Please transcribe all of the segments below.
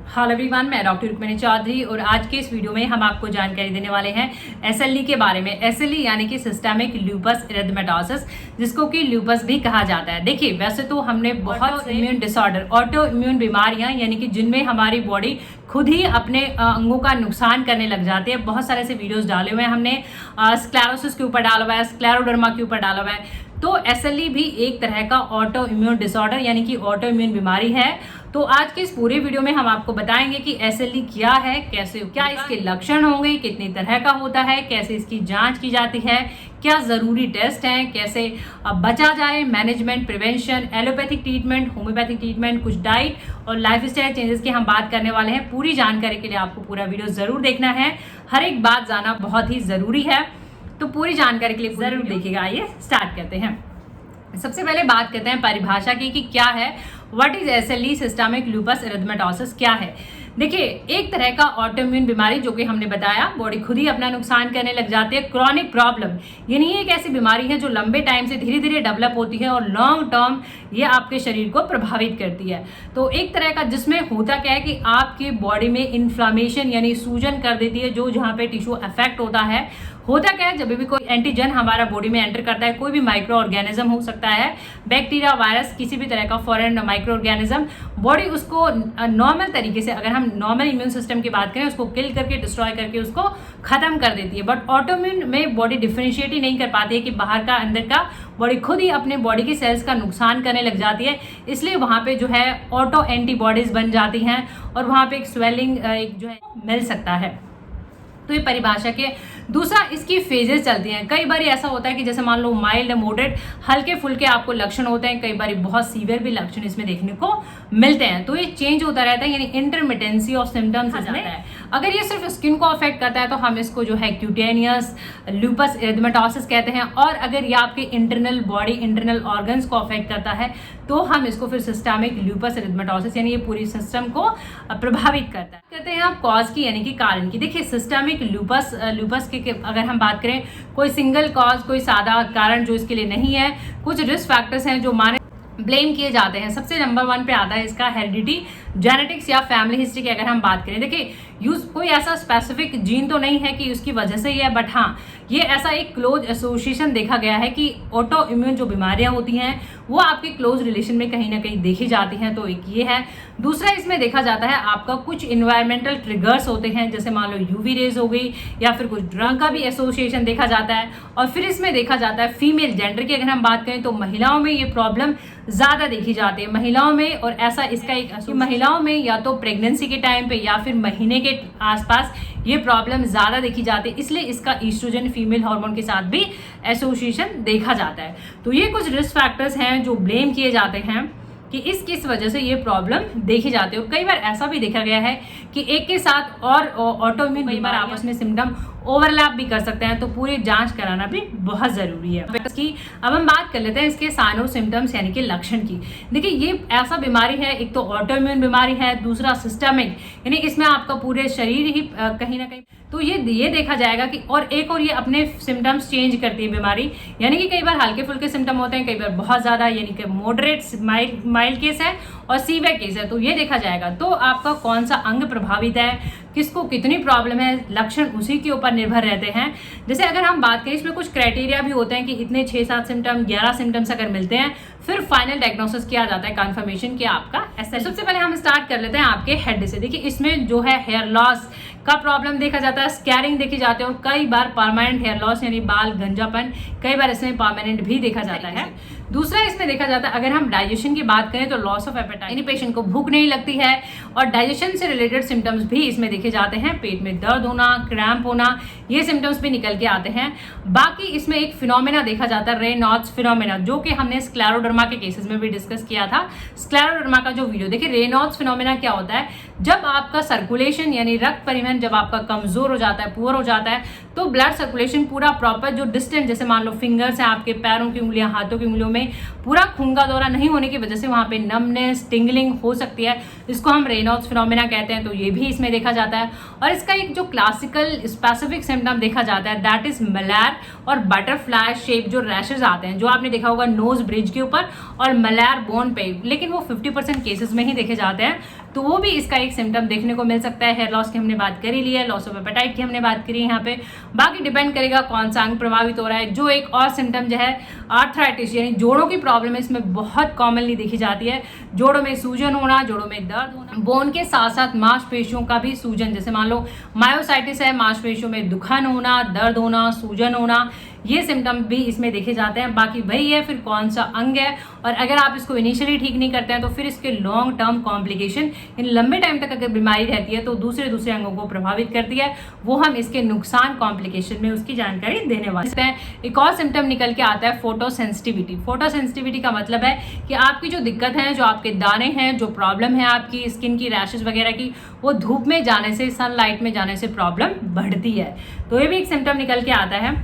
Hello everyone, मैं doctor Rukmini Chaudhary और आज के इस वीडियो में हम आपको जानकारी देने वाले हैं एसएलई के बारे में। एसएलई यानी कि सिस्टेमिक लूपस एरिथमेटोसिस, जिसको कि लूपस भी कहा जाता है। देखिए, वैसे तो हमने बहुत इम्यून डिसऑर्डर, ऑटो इम्यून बीमारियां यानी कि जिनमें हमारी बॉडी खुद ही अपने अंगों का नुकसान करने लग जाती है, बहुत सारे ऐसे वीडियोस डाले हुए हैं हमने। स्क्लेरोसिस के ऊपर डाला हुआ है, स्क्लेरोडर्मा के ऊपर डाला हुआ है। तो एसएलई भी एक तरह का ऑटो इम्यून डिसऑर्डर यानी कि ऑटो इम्यून बीमारी है। तो आज के इस पूरे वीडियो में हम आपको बताएंगे कि एसएलई क्या है, कैसे, क्या इसके लक्षण होंगे, कितनी तरह का होता है, कैसे इसकी जांच की जाती है, क्या जरूरी टेस्ट हैं, कैसे बचा जाए, management, prevention, allopathic treatment, homeopathic treatment, कुछ डाइट और लाइफस्टाइल चेंजेस की हम बात करने वाले हैं। पूरी जानकारी के लिए आपको पूरा वीडियो जरूर देखना है, हर एक बात जानना बहुत ही जरूरी है। तो पूरी जानकारी के लिए जरूर देखिएगा। आइए स्टार्ट करते हैं। सबसे पहले बात करते हैं परिभाषा की कि क्या है, what is SLE, systemic lupus erythematosus क्या है। देखिए, एक तरह का ऑटोइम्यून बीमारी जो कि हमने बताया, बॉडी खुद ही अपना नुकसान करने लग जाती है। क्रॉनिक प्रॉब्लम यानी एक ऐसी बीमारी है जो लंबे टाइम से धीरे धीरे डेवलप होती है और लॉन्ग टर्म ये आपके शरीर को प्रभावित करती है। तो एक तरह का जिसमें होता क्या है कि आपकी बॉडी में इन्फ्लामेशन यानी सूजन कर देती है, जो जहाँ पे टिश्यू अफेक्ट होता है। होता क्या है, जब भी कोई एंटीजन हमारा बॉडी में एंटर करता है, कोई भी माइक्रो ऑर्गेनिज्म हो सकता है, बैक्टीरिया, वायरस, किसी भी तरह का फॉरेन माइक्रो ऑर्गेनिज्म, बॉडी उसको नॉर्मल तरीके से, अगर हम नॉर्मल इम्यून सिस्टम की बात करें, उसको किल करके, डिस्ट्रॉय करके उसको खत्म कर देती है। बट ऑटोइम्यून में बॉडी डिफरेंशिएट ही नहीं कर पाती है कि बाहर का अंदर का, बॉडी खुद ही अपने बॉडी की सेल्स का नुकसान करने लग जाती है। इसलिए वहां पे जो है ऑटो एंटीबॉडीज बन जाती हैं और वहां पे एक स्वेलिंग एक जो है मिल सकता है। तो ये परिभाषा के दूसरा, इसकी फेजेस चलती हैं। कई बार ऐसा होता है कि जैसे मान लो माइल्ड, मॉडरेट, हल्के फुल्के आपको लक्षण होते हैं, कई बार बहुत सीवियर भी लक्षण इसमें देखने को मिलते हैं। तो ये चेंज होता रहता है, यानी इंटरमिटेंसी ऑफ सिम्टम्स आ जाता है। अगर ये सिर्फ स्किन को अफेक्ट करता है तो हम इसको जो है क्यूटेनियस लूपस एरिथमेटोसिस कहते हैं, और अगर ये आपके इंटरनल बॉडी, इंटरनल ऑर्गन्स को अफेक्ट करता है तो हम इसको फिर सिस्टेमिक लूपस एरिथमेटोसिस यानी ये पूरी सिस्टम को प्रभावित करता है। कहते हैं आप कॉज की यानी कि कारण की। देखिए, सिस्टेमिक लूपस के अगर हम बात करें, कोई सिंगल कॉज, कोई सादा कारण जो इसके लिए नहीं है। कुछ रिस्क फैक्टर्स हैं जो माने ब्लेम किए जाते हैं। सबसे नंबर 1 पे आता है इसका हेरिडिटी, जेनेटिक्स या फैमिली हिस्ट्री की अगर हम बात करें। देखिए, कोई ऐसा स्पेसिफिक जीन तो नहीं है कि उसकी वजह से ही है, बट हाँ, ये ऐसा एक क्लोज एसोसिएशन देखा गया है कि ऑटो इम्यून जो बीमारियां होती हैं वो आपके क्लोज रिलेशन में कहीं ना कहीं देखी जाती हैं। तो एक ये है। दूसरा, इसमें देखा जाता है आपका कुछ इन्वायरमेंटल ट्रिगर्स होते हैं, जैसे मान लो यूवी रेज हो गई या फिर कुछ ड्रग का भी एसोसिएशन देखा जाता है। और फिर इसमें देखा जाता है फीमेल जेंडर की अगर हम बात करें तो महिलाओं में ये प्रॉब्लम ज्यादा देखी जाती है महिलाओं में। और ऐसा इसका एक महिलाओं में या तो प्रेगनेंसी के टाइम पे या फिर महीने के आसपास ये प्रॉब्लम ज्यादा देखी जाती है, इसलिए इसका ईस्ट्रोजन फीमेल हार्मोन के साथ भी एसोसिएशन देखा जाता है। तो ये कुछ रिस्क फैक्टर्स हैं जो ब्लेम किए जाते हैं कि किस वजह से ये प्रॉब्लम देखी जाती है। और कई बार ऐसा भी देखा गया है कि एक के साथ और ऑटोइम्यून कई बार आपस में सिम्टम ओवरलैप भी कर सकते हैं, तो पूरी जांच कराना भी बहुत जरूरी है। अब हम बात कर लेते हैं इसके साइन और सिम्टम्स यानी कि लक्षण की। देखिए, ये ऐसा बीमारी है, एक तो ऑटोइम्यून बीमारी है, दूसरा सिस्टमिक यानी इसमें आपका पूरे शरीर ही कहीं ना कहीं, तो ये देखा जाएगा कि और ये अपने सिम्टम्स चेंज करती है बीमारी, यानी कि कई बार हल्के फुल्के सिम्टम होते हैं, कई बार बहुत ज्यादा, यानी कि मॉडरेट माइल्ड केस है और सीवियर केस है। तो ये देखा जाएगा। तो आपका कौन सा अंग प्रभावित है, किसको कितनी प्रॉब्लम है, लक्षण उसी के ऊपर निर्भर रहते हैं। जैसे अगर हम बात करें, इसमें कुछ क्राइटेरिया भी होते हैं कि इतने 6-7 सिम्टम, 11 सिम्टम्स अगर मिलते हैं फिर फाइनल डायग्नोसिस किया जाता है, कंफर्मेशन कि आपका एसएलई। सबसे पहले हम स्टार्ट कर लेते हैं आपके हेड से। देखिए, इसमें जो है हेयर लॉस का प्रॉब्लम देखा जाता है, स्कैरिंग देखी जाती है और कई बार परमानेंट हेयर लॉस यानी बाल गंजापन कई बार इसमें परमानेंट भी देखा जाता है। दूसरा, इसमें देखा जाता है अगर हम डाइजेशन की बात करें तो लॉस ऑफ एपेटाइट, यानी पेशेंट को भूख नहीं लगती है और डाइजेशन से रिलेटेड सिम्टम्स भी इसमें देखे जाते हैं। पेट में दर्द होना, क्रैम्प होना, ये सिम्टम्स भी निकल के आते हैं। बाकी इसमें एक फिनोमेना देखा जाता है, रेनॉल्ड्स फिनोमेना, जो कि हमने स्क्लेरोडर्मा के केसेस में भी डिस्कस किया था। स्क्लेरोडर्मा का जो वीडियो देखिए, रेनॉल्ड्स फिनोमेना क्या होता है, जब आपका सर्कुलेशन यानी रक्त परिवहन जब आपका कमजोर हो जाता है, पुअर हो जाता है, तो ब्लड सर्कुलेशन पूरा प्रॉपर जो डिस्टेंस, जैसे मान लो फिंगर्स है आपके, पैरों की उंगलियां, हाथों की उंगलियों में पूरा खून का दौरा नहीं होने की वजह से वहां पे नमनेस, टिंगलिंग हो सकती है, इसको हम रेनॉल्ड्स फिनोमेना कहते हैं। तो ये भी इसमें देखा जाता है। और इसका एक जो क्लासिकल स्पेसिफिक सिम्टम देखा जाता है, दैट इज मलैर और बटरफ्लाई शेप जो रैशेज आते हैं, जो आपने देखा होगा नोज ब्रिज के ऊपर और मलैर बोन पे, लेकिन वो 50% केसेस में ही देखे जाते हैं। तो वो भी इसका एक सिम्टम देखने को मिल सकता है। हेयर लॉस की हमने बात कर ही ली है, लॉस ऑफ एपेटाइट की हमने बात करी है यहाँ पे। बाकी डिपेंड करेगा कौन सा अंग प्रभावित हो रहा है। जो एक और सिम्टम जो है आर्थराइटिस यानी जोड़ों की प्रॉब्लम है, इसमें बहुत कॉमनली देखी जाती है। जोड़ों में सूजन होना, जोड़ों में दर्द होना, बोन के साथ साथ मांसपेशियों का भी सूजन, जैसे मान लो मायोसाइटिस है, मांसपेशियों में दुखन होना, दर्द होना, सूजन होना, ये सिम्टम भी इसमें देखे जाते हैं। बाकी वही है फिर कौन सा अंग है, और अगर आप इसको इनिशियली ठीक नहीं करते हैं तो फिर इसके लॉन्ग टर्म कॉम्प्लिकेशन, इन लंबे टाइम तक अगर बीमारी रहती है तो दूसरे अंगों को प्रभावित करती है। वो हम इसके नुकसान कॉम्प्लिकेशन में उसकी जानकारी देने वाले हैं। एक और सिम्टम निकल के आता है फोटोसेंसिटिविटी। फोटोसेंसिटिविटी का मतलब है कि आपकी जो दिक्कत है, जो आपके दाने हैं, जो प्रॉब्लम है आपकी स्किन की, रैशेज वगैरह की, वो धूप में जाने से, सनलाइट में जाने से प्रॉब्लम बढ़ती है। तो ये भी एक सिम्टम निकल के आता है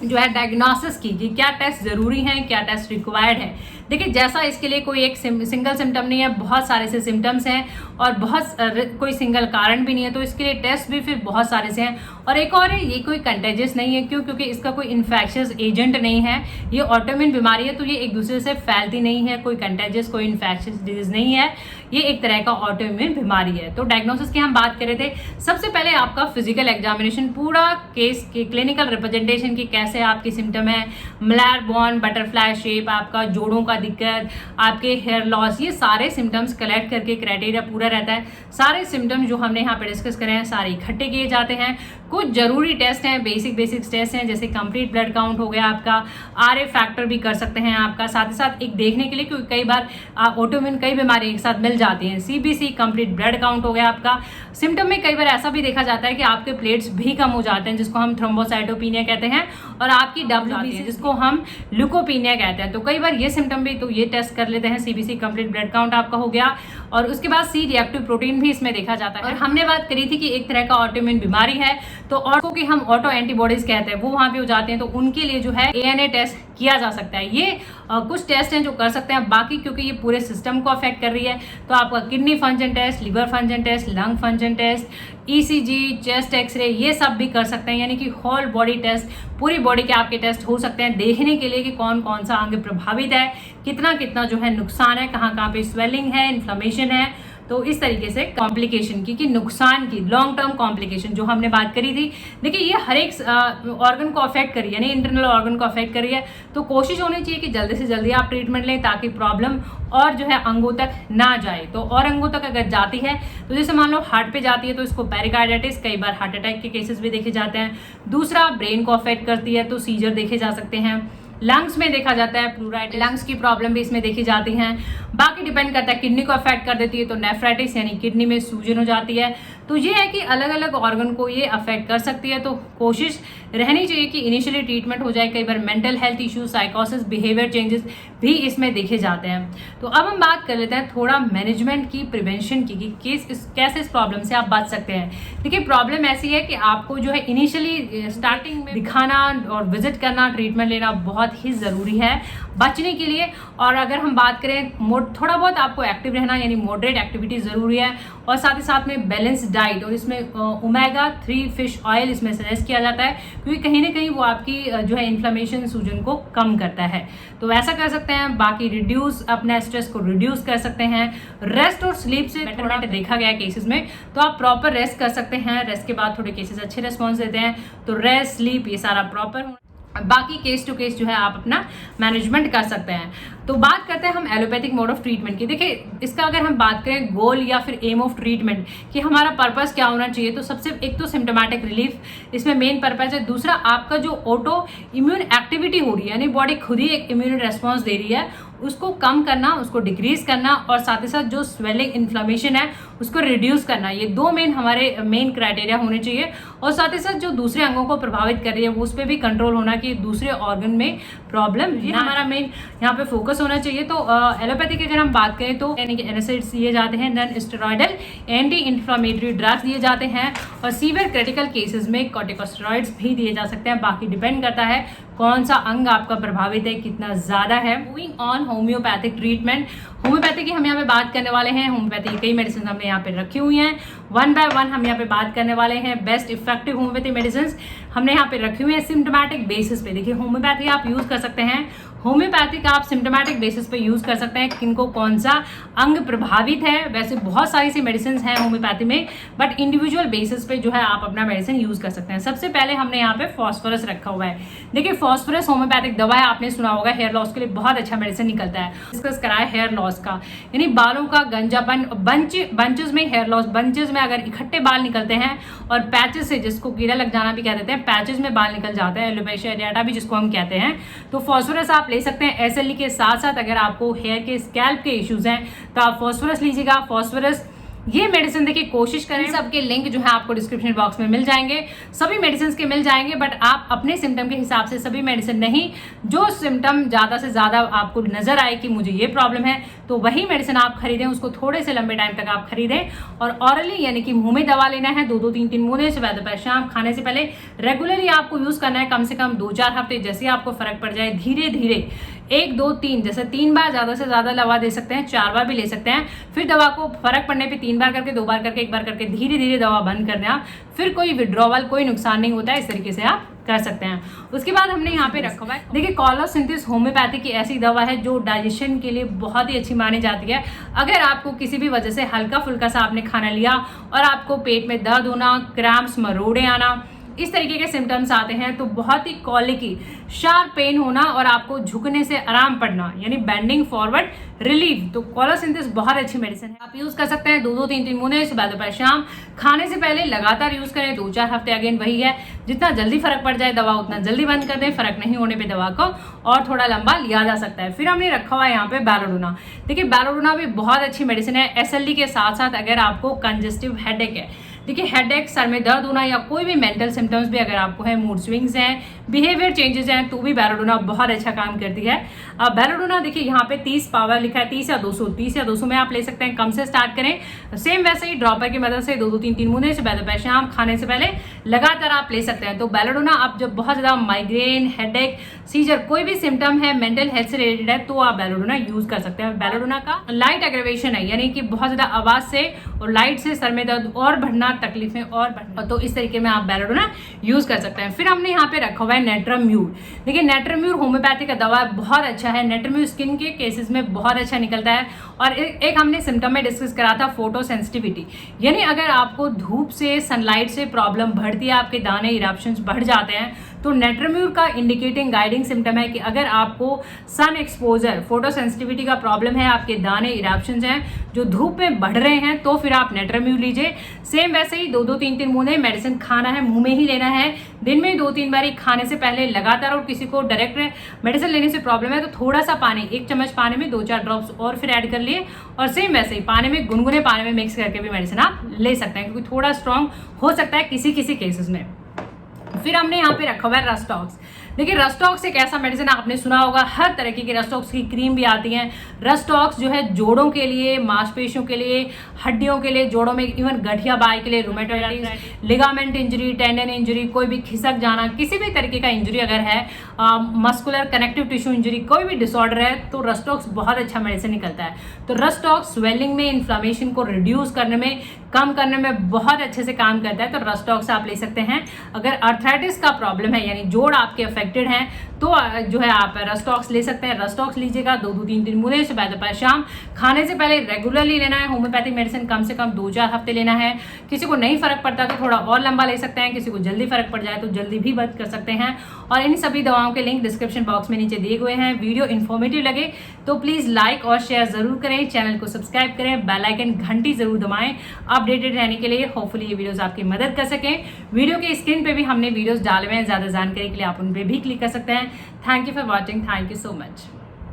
जो है डायग्नोसिस की, कि क्या टेस्ट जरूरी है, क्या टेस्ट रिक्वायर्ड है। देखिए, जैसा इसके लिए कोई एक सिंगल सिम्टम नहीं है, बहुत सारे से सिम्टम्स हैं और बहुत कोई सिंगल कारण भी नहीं है, तो इसके लिए टेस्ट भी फिर बहुत सारे से हैं। और एक और है, ये कोई कंटेजियस नहीं है, क्यों? क्योंकि इसका कोई इन्फेक्शियस एजेंट नहीं है, ये ऑटोइम्यून बीमारी है, तो ये एक दूसरे से फैलती नहीं है, कोई कंटेजियस, कोई इन्फेक्शियस डिजीज नहीं है, ये एक तरह का ऑटोइम्यून बीमारी है। तो डायग्नोसिस की हम बात कर रहे थे। सबसे पहले आपका फिजिकल एग्जामिनेशन, पूरा केस के क्लिनिकल रिप्रेजेंटेशन की, कैसे आपकी सिम्टम है, मलैर बॉन, बटरफ्लाई शेप, आपका जोड़ों का दिक्कत, आपके हेयर लॉस, ये सारे सिम्टम्स कलेक्ट करके क्राइटेरिया पूरा रहता है। सारे सिम्टम्स जो हमने यहाँ पे डिस्कस करे हैं सारे इकट्ठे किए जाते हैं। कुछ जरूरी टेस्ट हैं, बेसिक टेस्ट हैं, जैसे कंप्लीट ब्लड काउंट हो गया आपका, RA फैक्टर भी कर सकते हैं आपका, साथ ही साथ एक देखने के लिए, क्योंकि कई बार ऑटोइम्यून कई बीमारी एक साथ मिल जाती हैं। CBC कंप्लीट ब्लड काउंट हो गया आपका। सिम्टम में कई बार ऐसा भी देखा जाता है कि आपके प्लेट्स भी कम हो जाते हैं, जिसको हम थ्रोम्बोसाइटोपिनिया कहते हैं, और आपकी WBC जिसको हम ल्यूकोपिनिया कहते हैं। तो कई बार ये सिम्टम भी, तो ये टेस्ट कर लेते हैं। CBC कंप्लीट ब्लड काउंट आपका हो गया, और उसके बाद C रिएक्टिव प्रोटीन भी इसमें देखा जाता है। और हमने बात करी थी कि एक तरह का ऑटोइम्यून बीमारी है, तो ऑटो की हम ऑटो एंटीबॉडीज कहते हैं, वो वहां पे हो जाते हैं, तो उनके लिए जो है ANA टेस्ट किया जा सकता है। ये कुछ टेस्ट हैं जो कर सकते हैं। बाकी क्योंकि ये पूरे सिस्टम को अफेक्ट कर रही है, तो आपका kidney function test, liver function test, lung function test, ECG, chest x ray, ये सब भी कर सकते हैं। यानी कि होल बॉडी टेस्ट, पूरी बॉडी के आपके टेस्ट हो सकते हैं, देखने के लिए कि कौन कौन सा अंग प्रभावित है, कितना कितना जो है नुकसान है, कहाँ कहाँ पे स्वेलिंग है, इन्फ्लेमेशन है। तो इस तरीके से कॉम्प्लिकेशन की, कि नुकसान की, लॉन्ग टर्म कॉम्प्लिकेशन जो हमने बात करी थी। देखिए, ये हर एक ऑर्गन को अफेक्ट करी है, यानी इंटरनल ऑर्गन को अफेक्ट करी है, तो कोशिश होनी चाहिए कि जल्दी से जल्दी आप ट्रीटमेंट लें, ताकि प्रॉब्लम और जो है अंगों तक ना जाए। तो और अंगों तक अगर जाती है, तो जैसे मान लो हार्ट पे जाती है, तो इसको पेरिकार्डाइटिस, कई बार हार्ट अटैक के केसेस भी देखे जाते हैं। दूसरा, ब्रेन को अफेक्ट करती है, तो सीजर देखे जा सकते हैं। लंग्स में देखा जाता है प्लूराइटिस, लंग्स की प्रॉब्लम भी इसमें देखी जाती हैं। बाकी डिपेंड करता है, किडनी को अफेक्ट कर देती है, तो नेफ्राइटिस यानी किडनी में सूजन हो जाती है। तो ये है कि अलग अलग ऑर्गन को ये अफेक्ट कर सकती है, तो कोशिश रहनी चाहिए कि इनिशियली ट्रीटमेंट हो जाए। कई बार मेंटल हेल्थ इश्यूज, साइकोसिस, बिहेवियर चेंजेस भी इसमें देखे जाते हैं। तो अब हम बात कर लेते हैं थोड़ा मैनेजमेंट की, प्रिवेंशन की, कि कैसे इस प्रॉब्लम से आप बच सकते हैं। देखिए, प्रॉब्लम ऐसी है कि आपको जो है इनिशियली स्टार्टिंग में दिखाना और विजिट करना, ट्रीटमेंट लेना बहुत ही ज़रूरी है बचने के लिए। और अगर हम बात करें, थोड़ा बहुत आपको एक्टिव रहना, यानी मॉडरेट एक्टिविटी ज़रूरी है, और साथ ही साथ में बैलेंस डाइट, और इसमें ओमेगा 3 फिश ऑयल इसमें सजेस्ट किया जाता है, क्योंकि कहीं ना कहीं वो आपकी जो है इन्फ्लेमेशन, सूजन को कम करता है। तो ऐसा कर सकते हैं। बाकी रिड्यूस, अपने स्ट्रेस को रिड्यूस कर सकते हैं। रेस्ट और स्लीप से थोड़ा देखा गया केसेस में, तो आप प्रॉपर रेस्ट कर सकते हैं। रेस्ट के बाद थोड़े केसेस अच्छे रिस्पॉन्स देते हैं, तो रेस्ट, स्लीप, ये सारा प्रॉपर हो। बाकी केस टू केस जो है आप अपना मैनेजमेंट कर सकते हैं। तो बात करते हैं हम एलोपैथिक मोड ऑफ ट्रीटमेंट की। देखिए, इसका अगर हम बात करें गोल या फिर एम ऑफ ट्रीटमेंट, कि हमारा पर्पस क्या होना चाहिए, तो सबसे एक तो सिम्टोमेटिक रिलीफ इसमें मेन पर्पस है। दूसरा, आपका जो ऑटो इम्यून एक्टिविटी हो रही है, यानी बॉडी खुद ही एक इम्यून रेस्पॉन्स दे रही है, उसको कम करना, उसको डिक्रीज करना, और साथ ही साथ जो स्वेलिंग, इन्फ्लेमेशन है, उसको रिड्यूस करना। ये दो हमारे मेन क्राइटेरिया होने चाहिए। और साथ ही साथ जो दूसरे अंगों को प्रभावित कर रही है, वो उस पर भी कंट्रोल होना, कि दूसरे ऑर्गन में प्रॉब्लम, ये हमारा मेन यहाँ पे फोकस होना चाहिए। तो एलोपैथी की अगर हम बात करें, तो यानी कि एनासिड्स दिए जाते हैं, non steroidal anti inflammatory drugs दिए जाते हैं, और सीवियर क्रिटिकल केसेस में कॉर्टिकोस्टेरॉइड्स भी दिए जा सकते हैं। बाकी डिपेंड करता है कौन सा अंग आपका प्रभावित है, कितना ज़्यादा है। Moving on homeopathic treatment, homeopathy की हम यहाँ पे बात करने वाले हैं। होम्योपैथी की कई मेडिसिन हमने यहाँ पे रखी हुई हैं, वन बाय वन हम यहाँ पे बात करने वाले हैं। बेस्ट इफेक्टिव होम्योपैथी मेडिसिन हमने यहाँ पे रखी हुई है सिम्टोमेटिक बेसिस पे। देखिए होम्योपैथी आप यूज़ कर सकते हैं, होम्योपैथिक आप सिम्टोमेटिक बेसिस पे यूज़ कर सकते हैं, किनको कौन सा अंग प्रभावित है। वैसे बहुत सारी सी मेडिसिन हैं होम्योपैथी में, बट इंडिविजुअल बेसिस पे जो है आप अपना मेडिसिन यूज़ कर सकते हैं। सबसे पहले हमने यहाँ पे फॉस्फोरस रखा हुआ है। देखिए फॉस्फोरस होम्योपैथिक दवा है, आपने सुना होगा, हेयर लॉस के लिए बहुत अच्छा मेडिसिन निकलता है। डिस्कस करा है हेयर लॉस का, यानी बालों का गंजापन, बंचेस में हेयर लॉस, बंचेस में अगर इकट्ठे बाल निकलते हैं और पैचेस से, जिसको कीड़ा लग जाना भी कह देते हैं, पैचेस में बाल निकल जाते हैं, एलोपेशिया एरियाटा भी जिसको हम कहते हैं, तो फॉस्फोरस आप ले सकते हैं। एसएलई के साथ साथ अगर आपको हेयर के स्कैल्प के इश्यूज हैं तो आप फॉस्फोरस लीजिएगा। फॉस्फोरस ये मेडिसिन देखिए कोशिश करें, सबके लिंक जो है आपको डिस्क्रिप्शन बॉक्स में मिल जाएंगे, सभी मेडिसिन के मिल जाएंगे, बट आप अपने सिम्टम के हिसाब से सभी मेडिसिन नहीं, जो सिम्टम ज़्यादा से ज़्यादा आपको नजर आए कि मुझे ये प्रॉब्लम है तो वही मेडिसिन आप खरीदें, उसको थोड़े से लंबे टाइम तक आप खरीदें। और ऑरली यानी कि मुंह में दवा लेना है, 2-2, 3-3 मुंह सुबह दोपहर शाम, खाने से पहले रेगुलरली आपको यूज़ करना है, कम से कम 2-4 हफ्ते। जैसे आपको फर्क पड़ जाए धीरे धीरे 1-2-3, जैसे 3 बार ज़्यादा से ज़्यादा दवा दे सकते हैं, 4 बार भी ले सकते हैं। फिर दवा को फर्क पड़ने पे 3 बार करके, 2 बार करके, 1 बार करके धीरे धीरे दवा बंद कर दें। फिर कोई विड्रॉवल, कोई नुकसान नहीं होता है, इस तरीके से आप कर सकते हैं। उसके बाद हमने यहाँ पे रखा हुआ है, देखिए कोलोसिंथेसिस होम्योपैथी की ऐसी दवा है जो डाइजेशन के लिए बहुत ही अच्छी मानी जाती है। अगर आपको किसी भी वजह से हल्का फुल्का सा आपने खाना लिया और आपको पेट में दर्द होना, क्रैम्प्स, मरोड़े आना, इस तरीके के सिम्टम्स आते हैं, तो बहुत ही कॉलिकी, शार्प पेन होना और आपको झुकने से आराम पड़ना, यानी बेंडिंग फॉरवर्ड रिलीफ, तो कोलोसिंथेसिस बहुत अच्छी मेडिसिन है, आप यूज कर सकते हैं। 2-2, 3-3 मुने सुबह दोपहर शाम, खाने से पहले लगातार यूज करें, 2-4 हफ्ते। अगेन वही है, जितना जल्दी फर्क पड़ जाए दवा उतना जल्दी बंद कर दें, फर्क नहीं होने पे दवा को और थोड़ा लंबा लिया जा सकता है। फिर हमने रखा हुआ है यहाँ पे बेलोडोना। देखिए बेलोडोना भी बहुत अच्छी मेडिसिन है। एसएलडी के साथ साथ अगर आपको कंजेस्टिव हेडेक है, देखिए हेडेक, सर में दर्द होना या कोई भी मेंटल सिम्टम्स भी अगर आपको है, मूड स्विंग्स हैं, बिहेवियर चेंजेस हैं, तो भी बेलोडोना बहुत अच्छा काम करती है। अब बेलोडोना देखिए यहाँ पे 30 पावर लिखा है, 30 या 200 में आप ले सकते हैं, कम से स्टार्ट करें। सेम वैसे ही ड्रॉपर की मदद से 2-2, 3-3 मुने सुबह दोपहर शाम, खाने से पहले लगातार आप ले सकते हैं। तो बेलोडोना आप जब बहुत ज्यादा माइग्रेन, हेडेक, सीजर, कोई भी सिम्टम है मेंटल हेल्थ से रिलेटेड है, तो आप बेलोडोना यूज कर सकते हैं। बेलोडोना का लाइट एग्रेवेशन है, यानी कि बहुत ज्यादा आवाज से और लाइट से सर में दर्द और बढ़ना, तकलीफें और बढ़ना, तो इस तरीके में आप बेलोडोना यूज कर सकते हैं। फिर हमने यहाँ पे रखा हुआ है नेट्राम्यूर। देखिए नेट्राम्यूर होम्योपैथी का दवा बहुत अच्छा है। नेट्राम्यूर स्किन के केसेस में बहुत अच्छा निकलता है। और एक हमने सिम्टम में डिस्कस करा था, फोटो सेंसिटिविटी, यानी अगर आपको धूप से, सनलाइट से प्रॉब्लम बढ़ती है, आपके दाने, इरप्शंस बढ़ जाते हैं, तो नेट्राम्यूर का इंडिकेटिंग गाइडिंग सिम्टम है कि अगर आपको सन एक्सपोजर, फोटो सेंसिटिविटी का प्रॉब्लम है, आपके दाने, इरप्शंस हैं जो धूप में बढ़ रहे हैं, तो फिर आप नेट्राम्यूर लीजिए। सेम वैसे ही 2-2, 3-3 मुने मेडिसिन खाना है, मुंह में ही लेना है, दिन में 2-3 बार खाने से पहले लगातार। और किसी को डायरेक्ट मेडिसिन लेने से प्रॉब्लम है तो थोड़ा सा पानी, 1 चम्मच पानी में 2-4 ड्रॉप्स और फिर ऐड कर लिए, और सेम वैसे ही पानी में, गुनगुने पानी में मिक्स करके भी मेडिसिन आप ले सकते हैं, क्योंकि थोड़ा स्ट्रॉन्ग हो सकता है किसी किसी केसेस में। फिर हमने यहाँ पे रखा हुआ है रस्टॉक्स। देखिए रस्टॉक्स एक ऐसा मेडिसिन आपने सुना होगा, हर तरह की रस्टॉक्स की क्रीम भी आती है। रस्टॉक्स जो है जोड़ों के लिए, मांसपेशियों के लिए, हड्डियों के लिए, जोड़ों में इवन गठिया बाई के लिए, rheumatoid, ligament injury, tendon injury, कोई भी खिसक जाना, किसी भी तरीके का इंजरी अगर है, मस्कुलर कनेक्टिव टिश्यू इंजरी, कोई भी डिसऑर्डर है, तो रस्टॉक्स बहुत अच्छा मेडिसिन निकलता है। तो रस्टॉक्स स्वेलिंग में, इन्फ्लामेशन को रिड्यूस करने में, कम करने में बहुत अच्छे से काम करता है। तो रस्टॉक्स आप ले सकते हैं। अगर आर्थराइटिस का प्रॉब्लम है, यानी जोड़ आपके अफेक्टेड हैं, तो जो है आप रस्टॉक्स ले सकते हैं। रस्टॉक्स लीजिएगा, 2-2, 3-3 मुने सुबह दोपहर शाम, खाने से पहले रेगुलरली लेना है। होम्योपैथिक मेडिसिन कम से कम 2-4 हफ्ते लेना है। किसी को नहीं फर्क पड़ता तो थोड़ा और लंबा ले सकते हैं, किसी को जल्दी फर्क पड़ जाए तो जल्दी भी बंद कर सकते हैं। और इन सभी दवाओं के लिंक डिस्क्रिप्शन बॉक्स में नीचे दिए हुए हैं। वीडियो इन्फॉर्मेटिव लगे तो प्लीज लाइक और शेयर जरूर करें, चैनल को सब्सक्राइब करें, बेल आइकन घंटी जरूर दबाएं अपडेटेड रहने के लिए। होपफुली ये वीडियोस आपकी मदद कर सकें। वीडियो के स्क्रीन पे भी हमने वीडियोस डाले हुए हैं, ज्यादा जानकारी के लिए आप उन पे भी क्लिक कर सकते हैं। Thank you for watching, thank you so much.